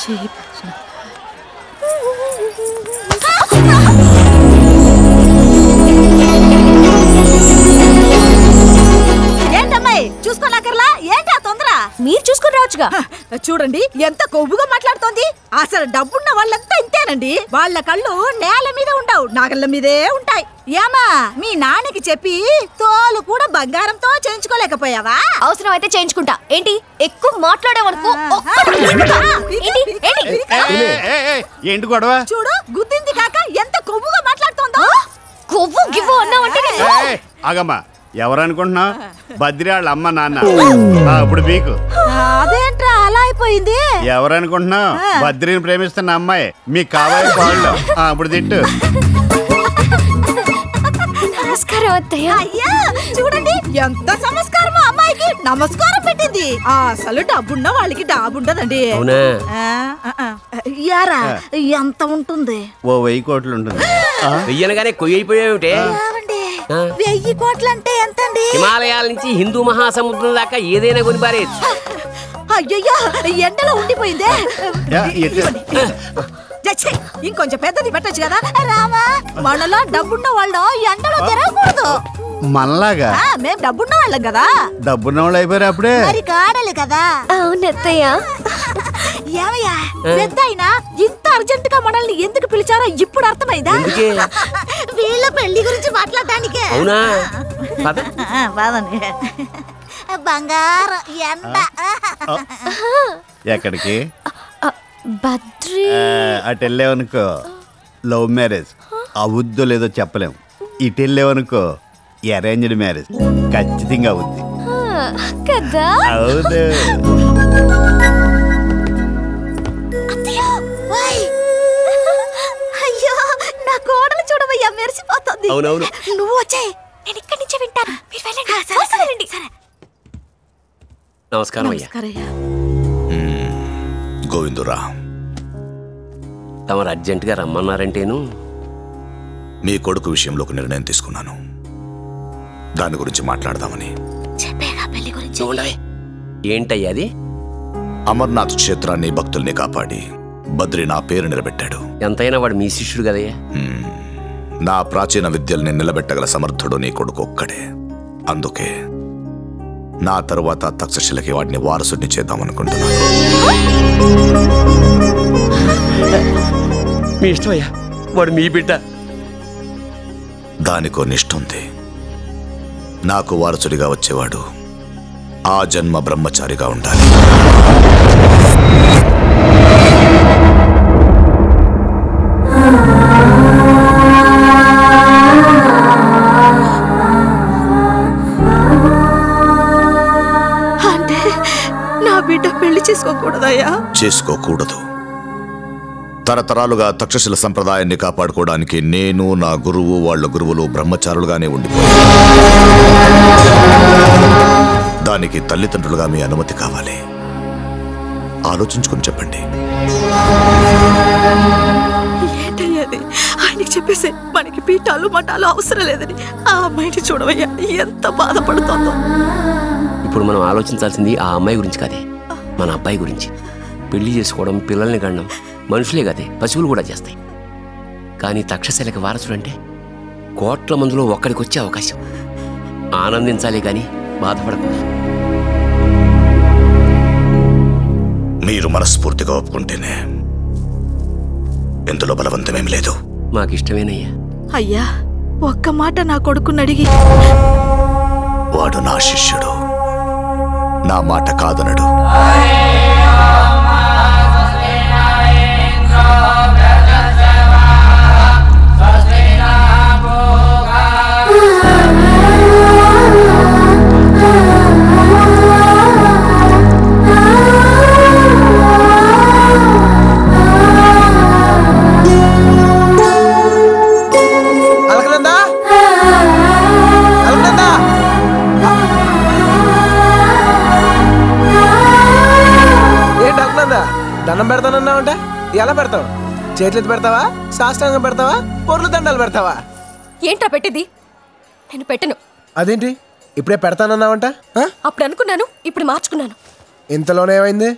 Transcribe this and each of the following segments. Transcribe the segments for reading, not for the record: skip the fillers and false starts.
ఏంటమ్మాయి చూసుకోలేకర్లా ఏంటి ఆ తొందర? మీరు చూసుకుని రావచ్చుగా. చూడండి ఎంత కొవ్వుగా మాట్లాడుతోంది. అసలు డబ్బున్న వాళ్ళంతా ఇంతేనండి. వాళ్ళ కళ్ళు నేల మీద ఉండవు, నాగళ్ళ మీదే ఉంటాయి. ఏమా మీ నాన్నకి చెప్పి తోలు కూడా బంగారంతో చేయించుకోలేకపోయావా? అవసరం అయితే చేయించుకుంటా. ఏంటి ఎక్కువ మాట్లాడేవనుకో. ఏంటి గొడవ? చూడు గుద్దింది కాక ఎంత కొవ్వుగా మాట్లాడుతోందో. కొవ్వు గివ్వు అన్నావంటే ఆగమ్మా, ఎవరనుకుంటున్నావు? బద్రి వాళ్ళ అమ్మ నాన్న. ఇప్పుడు మీకు అదేంట్రా అలా అయిపోయింది? ఎవరనుకుంటున్నావు? బద్రిని ప్రేమిస్తున్న అమ్మాయి మీకు కాబోయే కోళ్ళు. ఇప్పుడు తిట్టు. నమస్కారం అత్తయ్య. అయ్యా చూడండి ఎంత సంస్కారమో అమ్మాయికి నమస్కారం పెట్టింది. అసలు డబ్బున్న వాళ్ళకి డాబుండదండి. యారా ఎంత ఉంటుంది? 1000 కోట్లు ఉంటుంది. వెయ్యనగానే కొయ్యి అయిపోయావుటే. 1000 కోట్లంటే ఎంతండి? హిమాలయాల నుంచి హిందూ మహాసముద్రం దాకా ఏదైనా కొని పారేయచ్చు. అయ్యయ్యా ఎండలో ఉండిపోయిందే. ఇంకొంచెం పెద్దది పెట్టచ్చు కదా. రామా మనలో డబ్బున్న వాళ్ళు ఎండలో తిరగకూడదు. మనలాగా మేము డబ్బున్న వాళ్ళం కదా. డబ్బున్న వాళ్ళు అయిపోయారు అప్పుడే. మరి కాడలు కదా. అవునత్తయ్య. ఏమయ్యా పెద్ద అయినా ఇంత అర్జెంట్ గా మనల్ని ఎందుకు పిలిచారో ఇప్పుడు అర్థమైందా? వీళ్ళ పెళ్లి గురించి మాట్లాడటానికే. అవునా? బంగారం ఎండ. ఎక్కడికి? బద్రి. అటు వెళ్ళావనుకో లవ్ మ్యారేజ్ అవుద్దో లేదో చెప్పలేం. ఇటు వెళ్ళావనుకో అరేంజ్డ్ మ్యారేజ్ ఖచ్చితంగా అవుద్ది కదా. అవును. అయ్యో నా కోడలు చూడవయ్యా మెరిసిపోతుంది. అవునవును. నువ్వు వచ్చాయి, నేను ఇక్కడి నుంచి వింటాను. మీరు వెళ్ళండి. సరే. నమస్కారం అయ్యా. గోవిందురా, తమరు అర్జెంటుగా రమ్మన్నారంటేను. మీ కొడుకు విషయంలో ఒక నిర్ణయం తీసుకున్నాను. దాని గురించి మాట్లాడదామని. ఏంటయ్యా అది? అమర్నాథ్ క్షేత్రాన్ని భక్తుల్ని కాపాడి బద్రి నా పేరు నిలబెట్టాడు. ఎంతైనా వాడు మీ శిష్యుడు కదయ్యా. నా ప్రాచీన విద్యల్ని నిలబెట్టగల సమర్థుడు నీ కొడుకు ఒక్కడే. అందుకే నా తరువాత తక్షశిలకి వాడిని వారసుడిని చేద్దామనుకుంటున్నాను. మీ ఇష్టమయ్యా, వాడు మీ బిడ్డ. దానికో నిష్ఠుంది. నాకు వారసుడిగా వచ్చేవాడు ఆ జన్మ బ్రహ్మచారిగా ఉండాలి. అంటే నా బిడ్డ పెళ్లి చేసుకోకూడదయ్యా? చేసుకోకూడదు. తరతరాలుగా తక్షశిల సంప్రదాయాన్ని కాపాడుకోవడానికి నేను, నా గురువు, వాళ్ళ గురువులు బ్రహ్మచారులుగానే ఉండిపోయారు. దానికి తల్లిదండ్రులుగా మీ అనుమతి కావాలి. ఆలోచించుకుని చెప్పండి. ఏంటయ్యది? ఆయనకి చెప్పేసి మనకి పీఠాలు మఠాలు అవసరం లేదని ఆ అమ్మాయిని చూడవయ్యా ఎంత బాధపడుతుందో. ఇప్పుడు మనం ఆలోచించాల్సింది ఆ అమ్మాయి గురించి కాదే, మన అబ్బాయి గురించి. పెళ్లి చేసుకోవడం, పిల్లల్ని గండం మనుషులే కదే, పశువులు కూడా చేస్తాయి. కానీ తక్షశిలకి వారసుడంటే కోట్ల మందిలో ఒక్కడికి వచ్చే అవకాశం. ఆనందించాలి కానీ బాధపడకూడదు. మీరు మనస్ఫూర్తిగా ఒప్పుకుంటేనే. ఇందులో బలవంతమేం లేదు. మాకిష్టమేనయ్యా. అయ్యా ఒక్క మాట నా కొడుకుని అడిగి. వాడు నా శిష్యుడు, నా మాట కాదనడు. దండం పెడతానన్నావంటే ఎలా పెడతావు? చేతులెత్తి పెడతావా? సాష్టాంగం పెడతావా? పొర్లు దండాలు పెడతావా? ఏంటా పెట్టింది? నేను పెట్టను. అదేంటి ఇప్పుడే పెడతానన్నావంట? అప్పుడు అనుకున్నాను, ఇప్పుడు మార్చుకున్నాను. ఇంతలోనే ఏమైంది?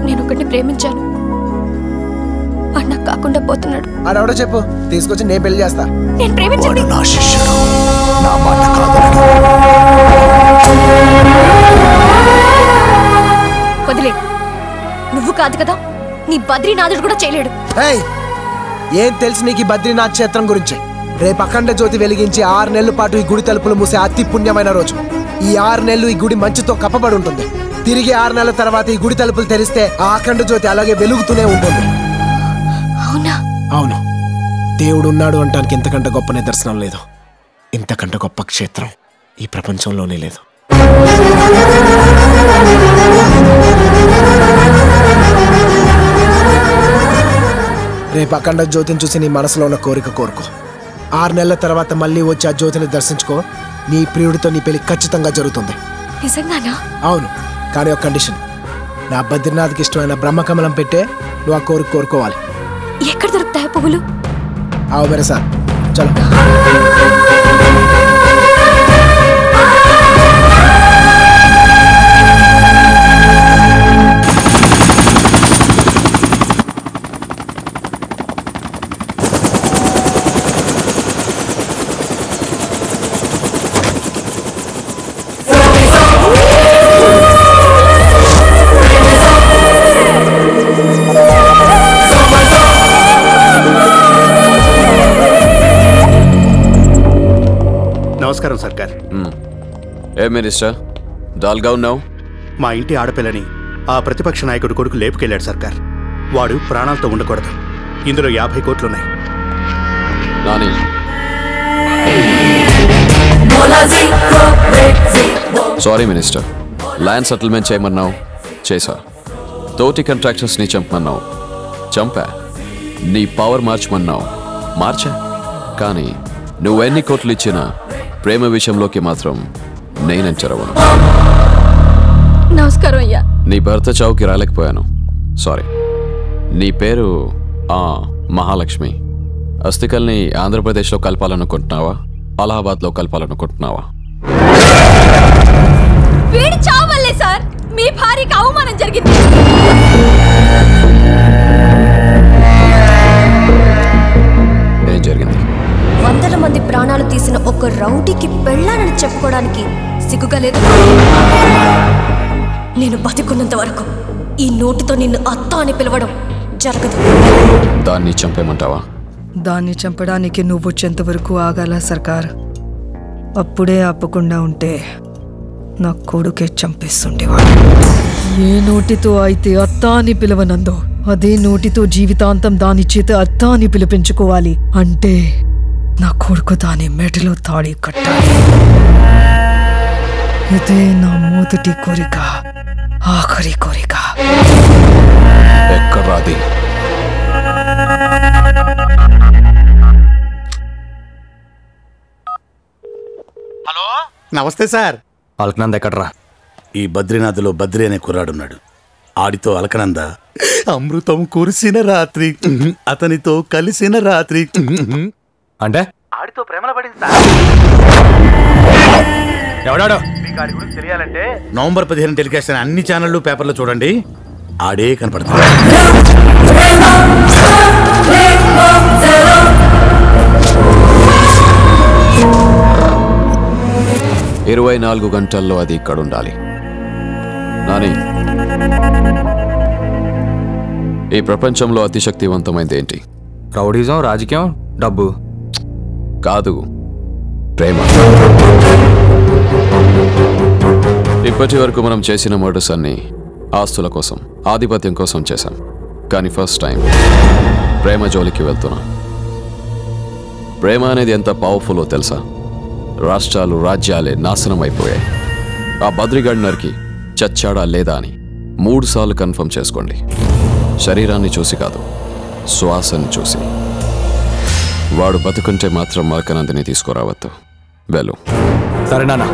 నేను ఒకటిని ప్రేమించాను. వాడు నాకు కాకుండా పోతున్నాడు. ఆడెవడో చెప్పు, తీసుకొచ్చి నేను పెళ్లి చేస్తా. నేను ప్రేమించండి. నా శిష్యుడు, నా మాట కాదనడు. వదిలే. నువ్వు కాదు కదా, నీ బద్రీనాథుడు కూడా చేయలేడు. ఏయ్, ఏం తెలుసు నీకు ఈ బద్రీనాథ్ క్షేత్రం గురించి? రేపు అఖండ జ్యోతి వెలిగించి 6 నెలల పాటు ఈ గుడి తలుపులు మూసే అతి పుణ్యమైన రోజు. ఈ 6 నెలలు ఈ గుడి మంచుతో కప్పబడి ఉంటుంది. తిరిగి 6 నెలల తర్వాత ఈ గుడి తలుపులు తెరిస్తే ఆ అఖండ జ్యోతి అలాగే వెలుగుతూనే ఉంటుంది. అవునా? అవును. దేవుడు ఉన్నాడు అంటానికి ఇంతకంటే గొప్ప నిదర్శనం లేదు. ఇంతకంటే గొప్ప క్షేత్రం ఈ ప్రపంచంలోనే లేదు. రేపు అఖండ జ్యోతిని చూసి నీ మనసులో ఉన్న కోరిక కోరుకో. 6 నెలల తర్వాత మళ్ళీ వచ్చి ఆ జ్యోతిని దర్శించుకో. నీ ప్రియుడితో నీ పెళ్లి ఖచ్చితంగా జరుగుతుంది. నిజంగానా? అవును, కానీ ఒక కండిషన్. నా బద్రీనాథ్కి ఇష్టమైన బ్రహ్మకమలం పెట్టే నువ్వు ఆ కోరిక కోరుకోవాలి. ఎక్కడ దొరుకుతాయో పువ్వులు? आओ मेरे साथ, चलो. నమస్కారం సర్కార్. ఏ మినిస్టర్, డాల్గా ఉన్నావు? మా ఇంటి ఆడపిల్లని ఆ ప్రతిపక్ష నాయకుడు కొడుకు లేపుకెళ్ళాడు సర్కార్. వాడు ప్రాణాలతో ఉండకూడదు. ఇందులో 50 కోట్లున్నాయి. Nani, sorry minister, land settlement చేయమన్నావు, చేసా. తోటి కాంట్రాక్టర్స్ని చంపమన్నావు, చంపా. నీ పవర్ మార్చమన్నావు, మార్చా. కానీ నువ్వెన్ని కోట్లు ఇచ్చినా ప్రేమ విషయంలోకి మాత్రం నేనంచరవను. నమస్కారం అయ్యా. నీ భర్త చావుకి రాలేకపోయాను, సారీ. నీ పేరు మహాలక్ష్మి. అస్థికల్ని ఆంధ్రప్రదేశ్లో కలపాలనుకుంటున్నావా, అలహాబాద్లో కలపాలనుకుంటున్నావా? వీడి చావు వల్లే సార్ మీ భార్యకి అవమానం జరిగింది. ఏం జరిగింది? వందల మంది ప్రాణాలు తీసిన ఒక రౌడీకి పెళ్ళానని చెప్పుకోవడానికి సిగ్గుగా లేదు. నేను బతికున్నంత వరకు ఈ నోటితో నిన్ను అత్త అని పిలవడం జరగదు. దాన్ని చంపేమంటావా? దాన్ని చంపడానికి నువ్వు వచ్చేంత వరకు ఆగాల సర్కార్. అప్పుడే ఆపకుండా ఉంటే నా కొడుకే చంపేస్తుండేవాడు. ఏ నోటితో అయితే అత్త అని పిలవనందో అదే నోటితో జీవితాంతం దాని చేత అత్త అని పిలిపించుకోవాలి. అంటే నా కొడుకు దాని మెడలో తాళి కట్టాలి. ఇదే నా మొదటి కోరిక, ఆఖరి కోరిక. ఎక్కడ్రాది? హలో, నమస్తే సార్. అల్కనంద ఎక్కడ్రా? ఈ బద్రీనాథ్లో బద్రి అనే కుర్రాడున్నాడు. ఆడితో అలకనంద అమృతం కురిసిన రాత్రి, అతనితో కలిసిన రాత్రి. అంటే ఆడితో ప్రేమలో పడింది సార్. ఎవడాడో? మీకు ఆడి గురించి తెలియాలంటే నవంబర్ 15 టెలికాస్ట్ అయిన అన్ని ఛానళ్ళు పేపర్లో చూడండి. ఆడే కనపడతాడు. 24 గంటల్లో అది ఇక్కడ ఉండాలి. నాని, ఈ ప్రపంచంలో అతి శక్తివంతమైనది ఏంటి? రౌడీజం, రాజకీయం, డబ్బు కాదు, ప్రేమ. ఇప్పటి వరకు మనం చేసిన మర్డర్స్ అన్ని ఆస్తుల కోసం, ఆధిపత్యం కోసం చేశాం. కానీ ఫస్ట్ టైం ప్రేమ జోలికి వెళ్తున్నాం. ప్రేమ అనేది ఎంత పవర్ఫుల్లో తెలుసా? రాష్ట్రాలు, రాజ్యాలే నాశనం అయిపోయాయి. ఆ బద్రిగడ్నర్కి చచ్చాడా లేదా అని 3 సార్లు కన్ఫర్మ్ చేసుకోండి. శరీరాన్ని చూసి కాదు, శ్వాసని చూసి. వాడు బతుకుంటే మాత్రం మరకనందిని తీసుకురావద్దు. వెళ్ళు. సరే నాన్న.